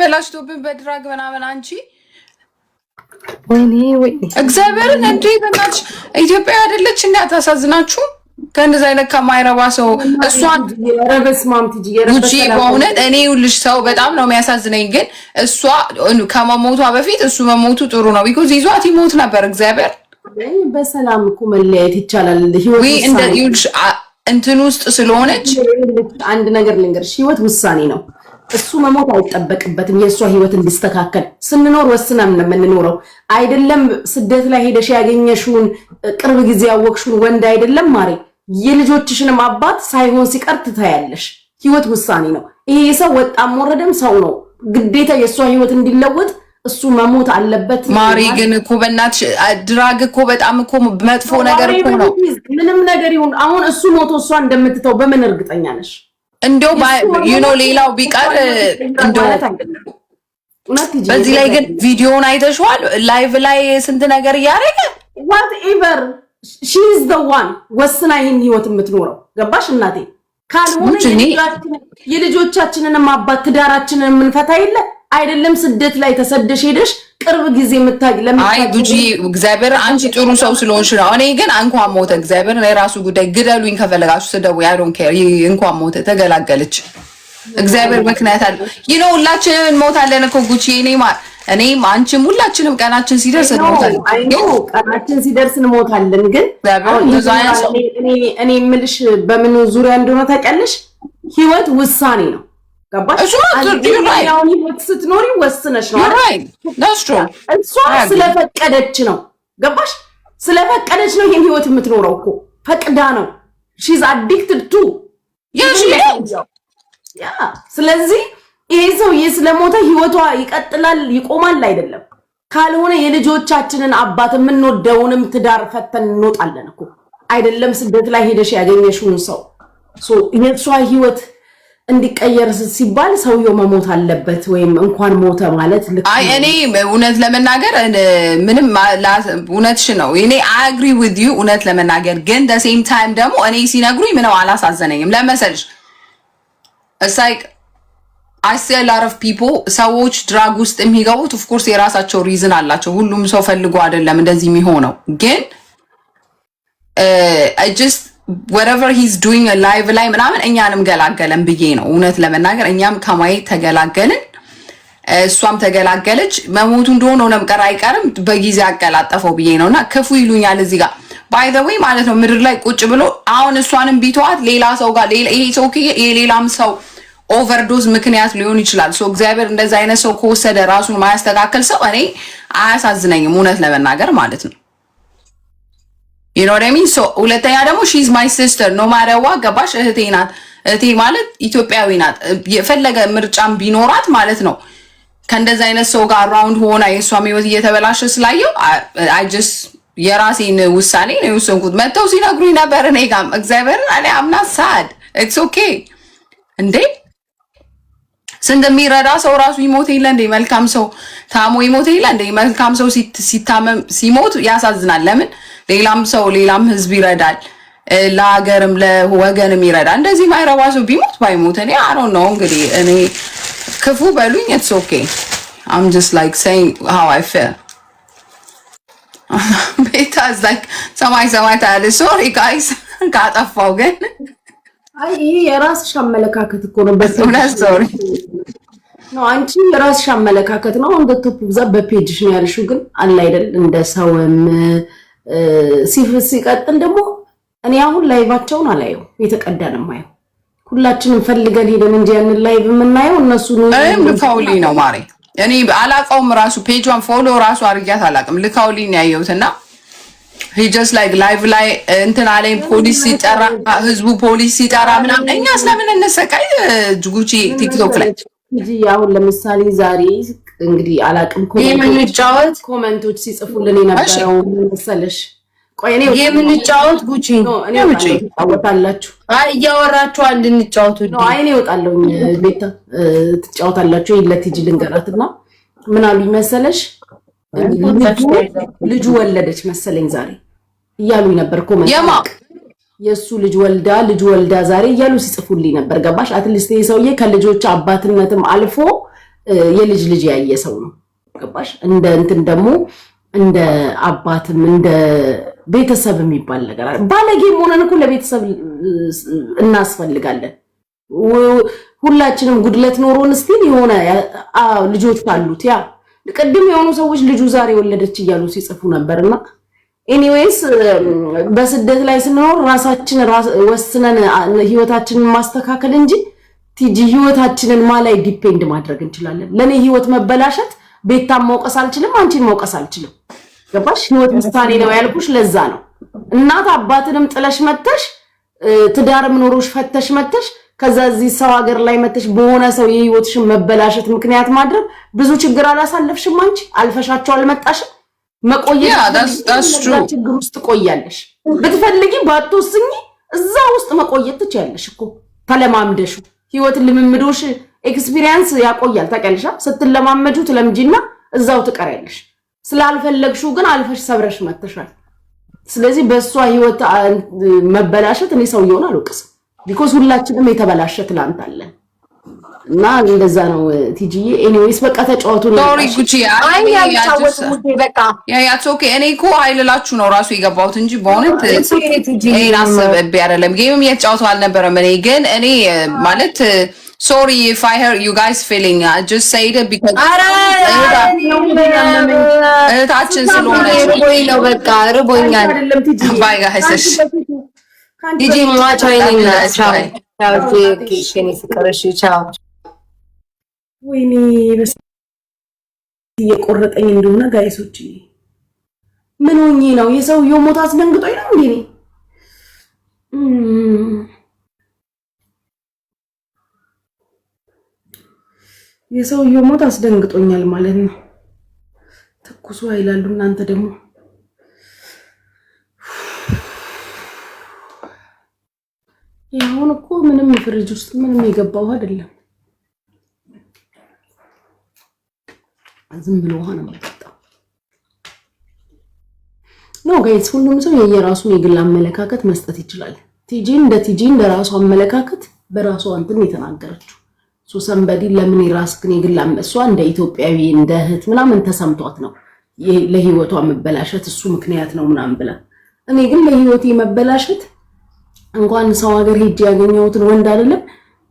አበላሽቶብን በድራግ ምናምን አንቺ ወይኔ እግዚአብሔርን እንዴ በእናትሽ ኢትዮጵያ አይደለች እንዴ? አታሳዝናችሁ? ከእንደዛ አይነት ከማይረባ ሰው እሷን ጉቺ በእውነት እኔ ይኸውልሽ ሰው በጣም ነው የሚያሳዝነኝ። ግን እሷ ከመሞቷ በፊት እሱ መሞቱ ጥሩ ነው። ቢኮዝ ይዟት ይሞት ነበር። እግዚአብሔር በሰላም እኮ መለያየት ይቻላል። ህይወት እንትን ውስጥ ስለሆነች አንድ ነገር ልንገርሽ፣ ህይወት ውሳኔ ነው። እሱ መሞት አይጠበቅበትም። የእሷ ህይወት እንዲስተካከል ስንኖር ወስነን ነው የምንኖረው። አይደለም ስደት ላይ ሄደሽ ያገኘሽውን ቅርብ ጊዜ ያወቅሽውን ወንድ አይደለም ማሬ የልጆችሽንም አባት ሳይሆን ሲቀር ትታያለሽ። ህይወት ውሳኔ ነው። ይሄ ሰው ወጣም ወረደም ሰው ነው። ግዴታ የእሷ ህይወት እንዲለወጥ እሱ መሞት አለበት። ማሪ ግን እኮ በእናትሽ ድራግ እኮ በጣም እኮ መጥፎ ነገር እኮ ነው። ምንም ነገር ይሁን አሁን እሱ ሞቶ እሷ እንደምትተው በምን እርግጠኛ ነሽ? እንደው ሌላው ቢቀር እንደው በዚህ ላይ ግን ቪዲዮውን አይተሽዋል? ላይቭ ላይ ስንት ነገር እያደረገ whatever she is the one ወስና ይሄን ህይወት የምትኖረው ገባሽ እናቴ? ካልሆነ የልጆቻችንንም አባት ትዳራችንን የምንፈታ የለ አይደለም ስደት ላይ ተሰደሽ ሄደሽ ቅርብ ጊዜ አይ ጉጂ እግዚአብሔር አንቺ ጥሩ ሰው ስለሆንሽ ነው። እኔ ግን እንኳን ሞተ እግዚአብሔር የራሱ ጉዳይ ግደሉኝ ከፈለጋችሁ ስደቡ I don't care እንኳን ሞተ ተገላገለች። እግዚአብሔር ምክንያት አለ ሁላችንም እንሞታለን እኮ ጉቺ እኔም አንቺም ሁላችንም ቀናችን ሲደርስ እንሞታለን። ቀናችን ሲደርስ እንሞታለን። ግን እኔ የምልሽ በምን ዙሪያ እንደሆነ ታውቂያለሽ? ህይወት ውሳኔ ነው። ገባሽ? ያው ህይወት ስትኖሪ ወስነሽ ነው እሷ ስለፈቀደች ነው። ገባሽ? ስለፈቀደች ነው ይሄን ህይወት የምትኖረው እኮ ፈቅዳ ነው። she's addicted to ስለዚህ ይሄ ሰውዬ ስለሞተ ህይወቷ ይቀጥላል ይቆማል አይደለም። ካልሆነ የልጆቻችንን አባት የምንወደውንም ትዳር ፈተን እንወጣለን እኮ አይደለም ስደት ላይ ሄደሽ ያገኘሽውን ሰው የሷ ህይወት እንዲቀየር ሲባል ሰውየው መሞት አለበት ወይም እንኳን ሞተ ማለት ልክ አይ እኔ እውነት ለመናገር ምንም እውነትሽ ነው። እኔ I agree with you እውነት ለመናገር ግን the same time ደግሞ እኔ ሲነግሩኝ ምንም አላሳዘነኝም። ለመሰልሽ it's like I see a lot of people ሰዎች ድራግ ውስጥ የሚገቡት of course የራሳቸው ሪዝን አላቸው። ሁሉም ሰው ፈልጎ አይደለም እንደዚህ የሚሆነው። ግን I just whatever he's doing a live ላይ ምናምን እኛንም ገላገለን ብዬ ነው እውነት ለመናገር እኛም ከማየት ተገላገልን፣ እሷም ተገላገለች። መሞቱ እንደሆነ ነው መቀር አይቀርም በጊዜ አቀላጠፈው ብዬ ነውና ክፉ ይሉኛል እዚህ ጋር by the way ማለት ነው ምድር ላይ ቁጭ ብሎ አሁን እሷንም ቢተዋት ሌላ ሰው ጋር ይሄ ሰው የሌላም ሰው ኦቨርዶዝ ምክንያት ሊሆን ይችላል። ሶ እግዚአብሔር እንደዛ አይነት ሰው ከወሰደ ራሱን ማያስተካከል ሰው እኔ አያሳዝነኝም እውነት ለመናገር ማለት ነው። you know what I mean? so ሁለተኛ ደግሞ she's my sister no matter what ገባሽ? እህቴ ናት። እህቴ ማለት ኢትዮጵያዊ ናት። የፈለገ ምርጫም ቢኖራት ማለት ነው ከእንደዛ አይነት ሰው ጋር አራውንድ ሆና የሷም ህይወት እየተበላሸ ስላየው I just የራሴን ውሳኔ ነው የወሰንኩት። መተው ሲነግሩኝ ነበር እኔ ጋም እግዚአብሔር እኔ I'm not sad it's okay እንዴ ስንት የሚረዳ ሰው ራሱ ይሞት የለ እንዴ? መልካም ሰው ታሞ ይሞት የለ እንዴ? መልካም ሰው ሲታመም ሲሞት ያሳዝናል። ለምን ሌላም ሰው ሌላም ህዝብ ይረዳል፣ ለሀገርም ለወገንም ይረዳል። እንደዚህ ማይረባ ሰው ቢሞት ባይሞት እኔ I don't know እንግዲህ እኔ ክፉ በሉኝ it's okay I'm just like saying how I feel because like ሰማይ ታለ sorry guys ካጠፋው ግን አይ ይሄ የራስሽ አመለካከት እኮ ነው። ሶሪ ነው አንቺ የራስሽ አመለካከት ነው። እንደ ቶፕ ብዛ በፔጅሽ ነው ያልሽው። ግን አለ አይደል እንደ ሰውም ሲቀጥል ደግሞ እኔ አሁን ላይቫቸውን አላየው የተቀዳንም ማየው ሁላችንም ፈልገን ሄደን እንጂ ያን ላይቭ የምናየው እነሱ ነው ልካውሊ ነው ማሪ። እኔ አላቀውም ራሱ ፔጇን ፎሎ ራሱ አርጋት አላቀም ልካውሊ ነው ያየሁትና he just like live ላይ እንትን አለኝ ፖሊስ ሲጠራ ህዝቡ ፖሊስ ሲጠራ ምናምን እኛ ስለምን እንሰቃይ ጉቺ ቲክቶክ ላይ እንጂ ያው ለምሳሌ ዛሬ እንግዲህ አላቅም ኮሜንቶች ሲጽፉልን የነበረው መሰለሽ ቆይ እኔ የምንጫወት ጉቺ እኔ ወጣላችሁ እያወራችሁ አንድ እንጫወቱ ነው አይኔ ወጣለሁ ቤታ ትጫወታላችሁ ይለትጂ ልንገራትና ምን አሉ መሰለሽ ልጅ ወለደች መሰለኝ ዛሬ እያሉ ነበር ኮሜንት የሱ ልጅ ወልዳ ዛሬ እያሉ ሲጽፉልኝ ነበር። ገባሽ? አትሊስት ይሄ ሰውዬ ከልጆች አባትነትም አልፎ የልጅ ልጅ ያየ ሰው ነው። ገባሽ? እንደ እንትን ደግሞ እንደ አባትም እንደ ቤተሰብ የሚባል ነገር አለ። ባለጌም ሆነን እኮ ለቤተሰብ እናስፈልጋለን። ሁላችንም ጉድለት ኖሮን እስቲል የሆነ ልጆች አሉት። ያ ቅድም የሆኑ ሰዎች ልጁ ዛሬ ወለደች እያሉ ሲጽፉ ነበርና ኤኒዌይስ በስደት ላይ ስንኖር ራሳችን ወስነን ህይወታችንን ማስተካከል እንጂ ቲጂ ህይወታችንን ማላይ ዲፔንድ ማድረግ እንችላለን። ለኔ ህይወት መበላሸት ቤታም መውቀስ አልችልም፣ አንቺን መውቀስ አልችልም። ገባሽ? ህይወት ምሳሌ ነው ያልኩሽ ለዛ ነው። እናት አባትንም ጥለሽ መተሽ ትዳርም ኖሮሽ ፈተሽ መተሽ ከዛ እዚህ ሰው ሀገር ላይ መተሽ በሆነ ሰው የህይወትሽን መበላሸት ምክንያት ማድረግ ብዙ ችግር አላሳለፍሽም? አንቺ አልፈሻቸው አልመጣሽም? መቆየት ችግር ውስጥ ቆያለሽ። ብትፈልጊ ባትወስኚ እዛ ውስጥ መቆየት ትችያለሽ እኮ ተለማምደሽ። ህይወትን ልምምዶሽ ኤክስፒሪየንስ ያቆያል። ታውቂያለሽ፣ ስትለማመጁ ትለምጂና እዛው ትቀሪያለሽ። ስላልፈለግሽው ግን አልፈሽ ሰብረሽ መተሻል። ስለዚህ በእሷ ህይወት መበላሸት እኔ ሰውየውን አልወቅስም። ቢኮዝ ሁላችንም የተበላሸ ትላንት አለን እና እንደዛ ነው ቲጂዬ። ኤኒዌይስ በቃ ተጫወቱ ነው። ሶሪ ጉቺ ያትስ ኦኬ። እኔ እኮ ኃይልላችሁ ነው ራሱ የገባሁት እንጂ በእውነት ይሄን አስቤ አይደለም። ጌምም እየተጫወቱ አልነበረም። እኔ ማለት sorry if I heard you guys feeling I just said it because እህታችን ስለሆነ ነው። በቃ ርቦኛል። ባይ ጋይስ ቲጂ ማቻ ይነና ቻው ቻው ኬሽኒ ፍቅርሽ ቻው። ወይኔ በስ እየቆረጠኝ እንደሆነ ጋይሶች ምን ሆኜ ነው? የሰውየው ሞት አስደንግጦኝ ነው እንዴ? የሰውየው ሞት አስደንግጦኛል ማለት ነው። ትኩሱ አይላሉ እናንተ ደግሞ ያሁን እኮ ምንም ፍሪጅ ውስጥ ምንም የገባው አይደለም። ዝም ብሎ ውሃ ነው የሚጠጣው። ነው ጋይስ፣ ሁሉም ሰው የየራሱን የግል አመለካከት መስጠት ይችላል። ቲጂ እንደ ራሱ አመለካከት በራሷ እንትን የተናገረችው ሰንበዲ ለምን ይራስ ግን የግል እሷ እንደ ኢትዮጵያዊ እንደ እህት ምናምን ተሰምቷት ነው ለህይወቷ መበላሸት እሱ ምክንያት ነው ምናምን ብላ። እኔ ግን ለህይወቴ መበላሸት እንኳን ሰው ሀገር ሄጄ ያገኘሁትን ወንድ አይደለም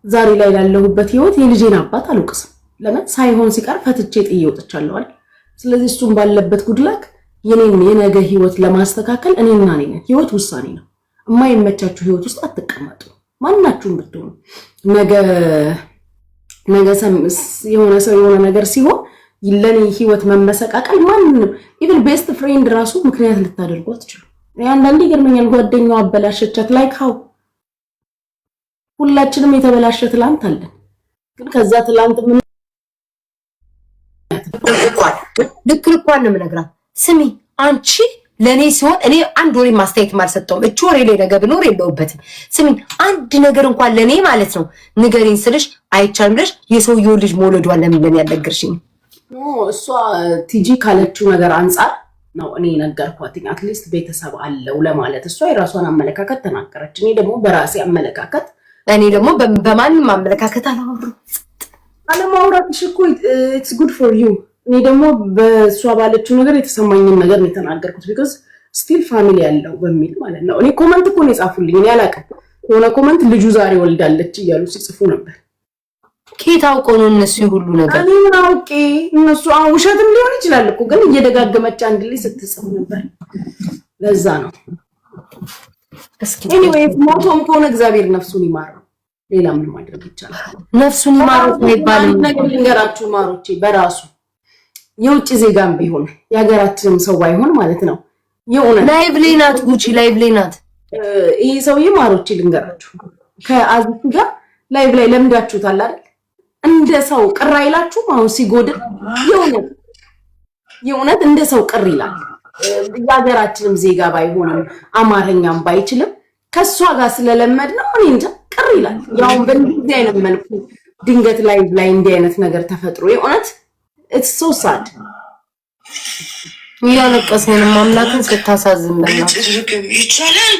ዛሬ ላይ ላለሁበት ህይወት የልጄን አባት አልወቅስም። ለምን ሳይሆን ሲቀር ፈትቼ ጥዬ ወጥቻለሁ አይደል? ስለዚህ እሱም ባለበት ጉድላክ የኔን የነገ ህይወት ለማስተካከል እኔና ነኝ። ህይወት ውሳኔ ነው። የማይመቻችሁ ህይወት ውስጥ አትቀመጡ። ማንናችሁም ብትሆኑ ነገ የሆነ ሰው የሆነ ነገር ሲሆን ለኔ ህይወት መመሰቃቀል ማንንም ኢቭን ቤስት ፍሬንድ ራሱ ምክንያት ልታደርጉ አትችሉ። አንዳንዴ ይገርመኛል። ጓደኛው አበላሸቻት ላይክ ሃው ሁላችንም የተበላሸ ትላንት አለን። ግን ከዛ ትላንት ምን ልክልኳን ነው የምነግራት። ስሚ አንቺ ለኔ ሲሆን እኔ አንድ ወሬ ማስተያየት ማልሰጠውም እቺ ወሬ ላይ ነገር ብኖር የለውበትም። ስሚ አንድ ነገር እንኳን ለኔ ማለት ነው ንገሪኝ ስልሽ አይቻልም ብለሽ የሰውየው ልጅ መውለዷን ለምን ያልነገርሽኝ? እሷ ቲጂ ካለችው ነገር አንፃር ነው እኔ ነገርኳት። አትሊስት ቤተሰብ አለው ለማለት እሷ የራሷን አመለካከት ተናገረች። እኔ ደግሞ በራሴ አመለካከት በማንም አመለካከት አለማውራትሽ እኮ ኢትስ ጉድ ፎር ዩ። እኔ ደግሞ በእሷ ባለችው ነገር የተሰማኝን ነገር ነው የተናገርኩት። ቢኮዝ ስቲል ፋሚሊ ያለው በሚል ማለት ነው። እኔ ኮመንት እኮ ነው የጻፉልኝ። እኔ አላውቅም። የሆነ ኮመንት ልጁ ዛሬ ወልዳለች እያሉ ሲጽፉ ነበር። ኬት አውቀው ነው እነሱ ሁሉ ነገር? እኔ ምን አውቄ? እነሱ ውሸትም ሊሆን ይችላል እኮ ግን እየደጋገመች አንድ ላይ ስትጽፍ ነበር። ለዛ ነው። ኤኒዌይ ሞቶም ከሆነ እግዚአብሔር ነፍሱን ይማረው። ሌላ ምን ማድረግ ይቻላል? ነፍሱን ይማረው አይባልም። ነገር ልንገራችሁ ማሮቼ፣ በራሱ የውጭ ዜጋም ቢሆን የሀገራችንም ሰው ባይሆን ማለት ነው የሆነ ላይቭ ላይ ናት ጉቺ፣ ላይቭ ላይ ናት። ይሄ ሰውዬ ማሮቼ ልንገራችሁ ከአዚፍ ጋር ላይቭ ላይ ለምዳችሁታል አይደል? እንደ ሰው ቅር አይላችሁም? አሁን ሲጎድል የእውነት እንደ ሰው ቅር ይላል። የሀገራችንም ዜጋ ባይሆንም አማርኛም ባይችልም ከሷ ጋር ስለለመድ ነው እኔ እንጃ ቅር ይላል። ያው በእንዲህ አይነት መልኩ ድንገት ላይ እንዲህ አይነት ነገር ተፈጥሮ የእውነት it's so sad። ያለቀሰን ማምላክን ስታሳዝን ነው ይቻላል።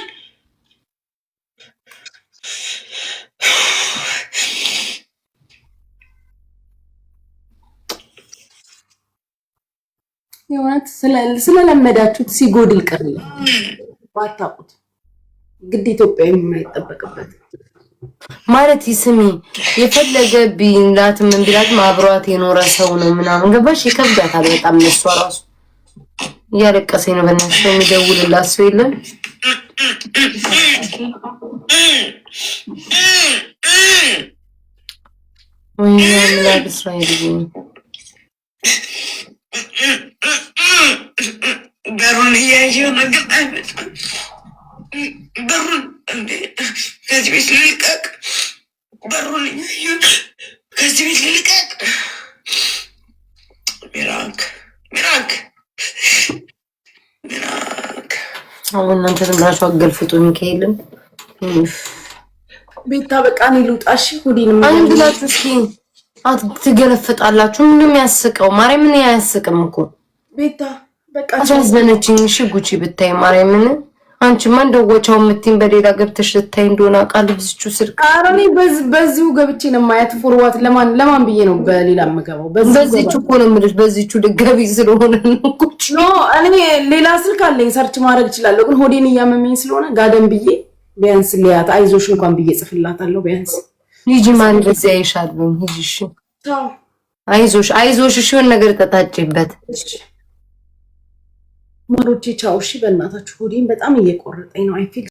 የእውነት ስለለመዳችሁት ሲጎድል ቀር ባታውቁት ግድ ኢትዮጵያዊ ምን አይጠበቅበት ማለት ይስሚ የፈለገ ቢላት ምን ቢላት ማብሯት የኖረ ሰው ነው ምናምን ገባሽ ይከብዳታል በጣም ለሷ ራሱ ያለቀሰኝ ነው በእናትሽ የሚደውልላት ሰው የለም ወይ ያምላክ እስራኤል በሩን እያየሁ ነገር በሩን እንዴ ከዚህ ቤት ልልቀቅ በሩን እያየሁ ከዚህ ቤት ልልቀቅ ሚራክ አሁን እናንተ ዝምራችሁ አገልፍጡ ሚካኤልን ቤታ በቃ ነው ልውጣሽ ሁዲንም አንድላችሁ እስኪ አትገለፍጣላችሁ ምንም ያስቀው ማርያምን ያስቅም እኮ ቤታ በቃ አሳዝነችኝ እሺ ጉቺ ብታይ ማርያምን አንቺ ማን ደወቻው ምትኝ በሌላ ገብተሽ ልታይ እንደሆነ ቃል ብዙቹ ስልክ አረኔ በዚሁ ገብቼ ነው ማያት ፎርዋት ለማን ብዬ ነው በሌላ መገባው በዚቹ እኮ ነው የምልሽ በዚቹ ድጋቢ ስለሆነ ነው ጉቺ ኖ እኔ ሌላ ስልክ አለኝ ሰርች ማድረግ እችላለሁ ግን ሆዴን እያመመኝ ስለሆነ ጋደም ብዬ ቢያንስ ሊያት አይዞሽ እንኳን ብዬ ጽፍላታለሁ ቢያንስ ሂጂ ማን በዚያ ይሻልኝ ሂጂ እሺ ታው አይዞሽ እሺ የሆነ ነገር ተጣጭበት ማሮቼ ቻው እሺ በእናታችሁ ሆዴን በጣም እየቆረጠኝ ነው አይ ፊል